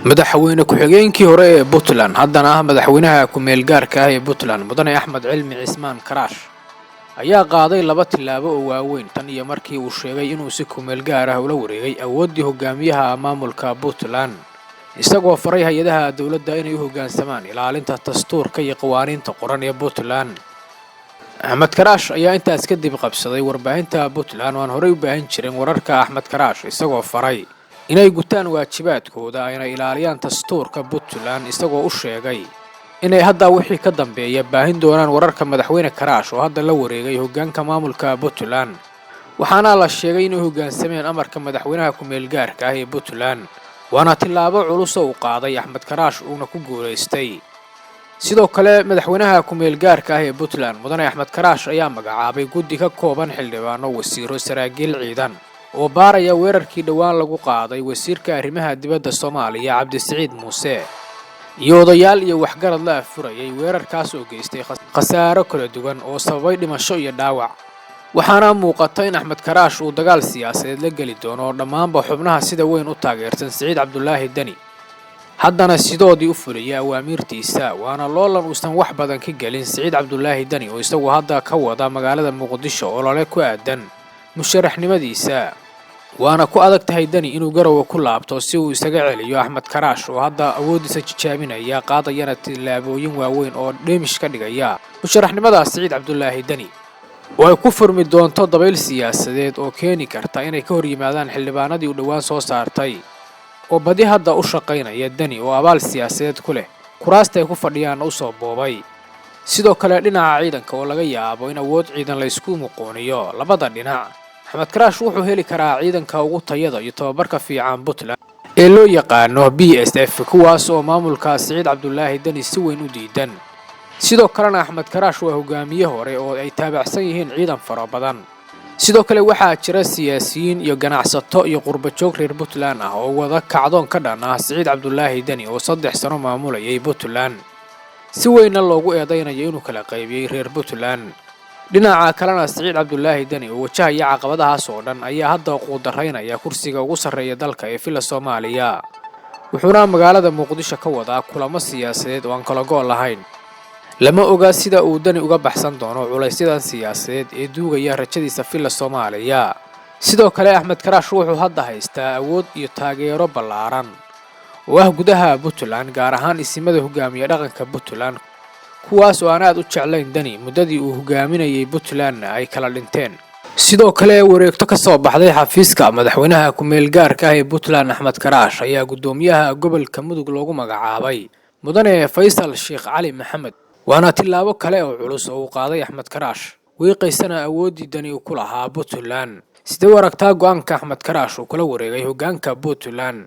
madaxweyne ku-xigeenkii hore ee Puntland haddana ah madaxweynaha ku-meel gaarka ah ee Puntland mudane Axmed Cilmi Cismaan Karaash ayaa qaaday laba tilaabo oo waaweyn tan iyo markii uu sheegay inuu si ku-meel gaar ah ula wareegay awooddii hogaamiyaha maamulka Puntland isagoo faray hay'adaha dawladda inay u hoggaansamaan ilaalinta dastuurka iyo qawaaniinta qoran ee Puntland. Axmed Karaash ayaa intaas kadib qabsaday warbaahinta Puntland oo aan horey u baahin jirin wararka Axmed Karaash isagoo faray inay gutaan waajibaadkooda ayna ilaaliyaan dastuurka Puntland isagoo u sheegay inay hadda wixii ka dambeeya baahin doonaan wararka madaxweyne Karaash oo hadda la wareegay hoggaanka maamulka Puntland waxaana la sheegay inay hoggaansameen amarka madaxweynaha ku-meel gaarka ah ee Puntland waana tilaabo culus oo uu qaaday Axmed Karaash uuna ku guuleystay. sidoo kale madaxweynaha ku-meel gaarka ah ee Puntland mudane Axmed Karaash ayaa magacaabay guddi ka kooban xildhibaano wasiiro saraakiil ciidan oo baaraya weerarkii dhawaan lagu qaaday wasiirka arrimaha dibadda Soomaaliya Cabdisiciid Muuse iyo odayaal iyo waxgarad la afurayay weerarkaas oo geystay khasaaro kala duwan oo sababay dhimasho iyo dhaawac waxaana muuqata in Axmed Karaash uu dagaal siyaasadeed la geli doono dhammaanba xubnaha sida weyn u taageersan Siciid Cabdullaahi Dani haddana sidoodii u fuliyay awaamirtiisa waana loolan uusan wax badan ka gelin Siciid Cabdullaahi Dani oo isagu hadda ka wada magaalada Muqdisho oo lale ku aadan musharaxnimadiisa waana ku adag tahay Dani inuu garow ku laabto si uu isaga celiyo Axmed Karaash oo hadda awoodiisa jijaaminaya qaadayana tilaabooyin waaweyn oo dheemish ka dhigaya musharaxnimada Siciid Cabdullaahi Dani oo ay ku furmi doonto dabayl siyaasadeed oo keeni karta inay ka hor yimaadaan xildhibaanadii uu dhawaan soo saartay oo badi hadda u shaqaynaya Dani oo abaal siyaasadeed ku leh kuraasta ay ku fadhiyaan u soo boobay. sidoo kale dhinaca ciidanka oo laga yaabo in awood ciidan la isku muqooniyo labada dhinac Axmed Karaash wuxuu heli karaa ciidanka ugu tayada iyo tababarka fiican Puntland ee loo yaqaano BSF kuwaas oo maamulka Siciid Cabdullaahi Dani si weyn u diidan. sidoo kalena Axmed Karaash waa hogaamiye hore oo ay taabacsan yihiin ciidan fara badan. sidoo kale waxaa jira siyaasiyiin iyo ganacsato iyo qurba joog reer Puntland ah oo wada kacdoon ka dhan ah Siciid Cabdullaahi Dani oo 3 sano maamulayay Puntland si weyn loogu eedeynayo inuu kala qaybiyay reer Puntland. dhinaca kalena Siciid Cabdullaahi Dani oo wajahaya caqabadahaas oo dhan ayaa hadda quudaraynaya kursiga ugu sarreeya dalka ee Villa Soomaaliya wuxuuna magaalada Muqdisho ka wadaa kulamo siyaasadeed oo aan kala go'ol lahayn. lama oga sida uu Dani uga baxsan doono culaysyada siyaasadeed ee duugaya rajadiisa Villa Soomaaliya. sidoo kale Axmed Karaash wuxuu hadda haystaa awood iyo taageero ballaaran oo ah gudaha Puntland gaar ahaan isimada hogaamiya dhaqanka Puntland kuwaas oo aan aad u jeclayn Dani muddadii uu hogaaminayay Puntland ay kala dhinteen. sidoo kale wareegto ka soo baxday xafiiska madaxweynaha ku-meel gaarka ah ee Puntland Axmed Karaash ayaa gudoomiyaha gobolka Mudug loogu magacaabay mudane Faysal Sheekh Cali Maxamed waana tilaabo kale oo culus oo uu qaaday Axmed Karaash wiiqaysana awooddii Dani uu ku lahaa Puntland sidoo waragtaa go'aanka Axmed Karaash uu kula wareegay hoggaanka Puntland.